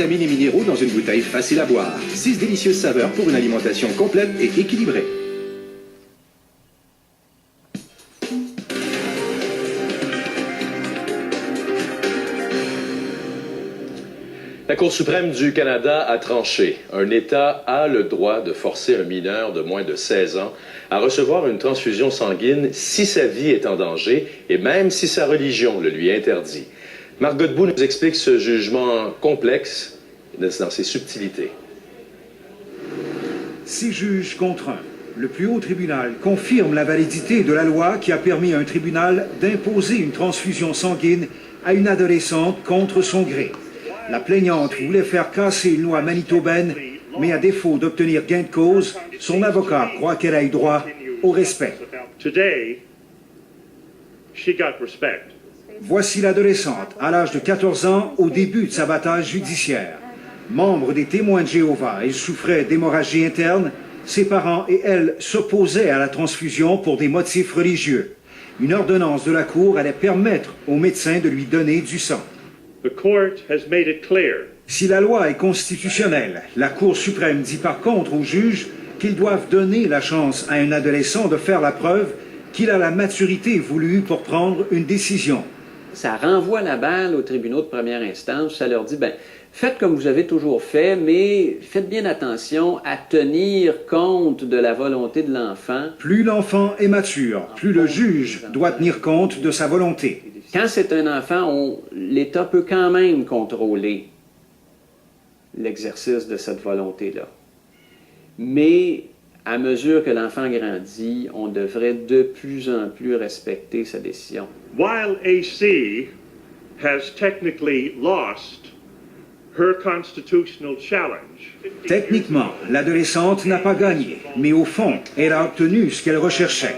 vitamines et minéraux dans une bouteille facile à boire. 6 délicieuses saveurs pour une alimentation complète et équilibrée. La Cour suprême du Canada a tranché. Un État a le droit de forcer un mineur de moins de 16 ans à recevoir une transfusion sanguine si sa vie est en danger et même si sa religion le lui interdit. Marc Godbout nous explique ce jugement complexe dans ses subtilités. 6 juges contre 1. Le plus haut tribunal confirme la validité de la loi qui a permis à un tribunal d'imposer une transfusion sanguine à une adolescente contre son gré. La plaignante voulait faire casser une loi manitobaine, mais à défaut d'obtenir gain de cause, son avocat croit qu'elle a eu droit au respect. Voici l'adolescente, à l'âge de 14 ans, au début de sa bataille judiciaire. Membre des témoins de Jéhovah, elle souffrait d'hémorragie interne. Ses parents et elle s'opposaient à la transfusion pour des motifs religieux. Une ordonnance de la Cour allait permettre aux médecins de lui donner du sang. Si la loi est constitutionnelle, la Cour suprême dit par contre aux juges qu'ils doivent donner la chance à un adolescent de faire la preuve qu'il a la maturité voulue pour prendre une décision. Ça renvoie la balle aux tribunaux de première instance. Ça leur dit, ben, faites comme vous avez toujours fait, mais faites bien attention à tenir compte de la volonté de l'enfant. Plus l'enfant est mature, plus le juge doit tenir compte de sa volonté. Quand c'est un enfant, l'État peut quand même contrôler l'exercice de cette volonté-là. Mais à mesure que l'enfant grandit, on devrait de plus en plus respecter sa décision. While AC has technically lost her constitutional challenge. Techniquement, l'adolescente n'a pas gagné, mais au fond, elle a obtenu ce qu'elle recherchait.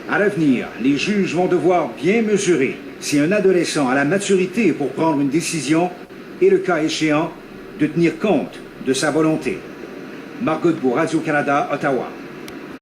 À l'avenir, les juges vont devoir bien mesurer si un adolescent a la maturité pour prendre une décision et, le cas échéant, de tenir compte de sa volonté. Marc Godbout, Radio-Canada, Ottawa.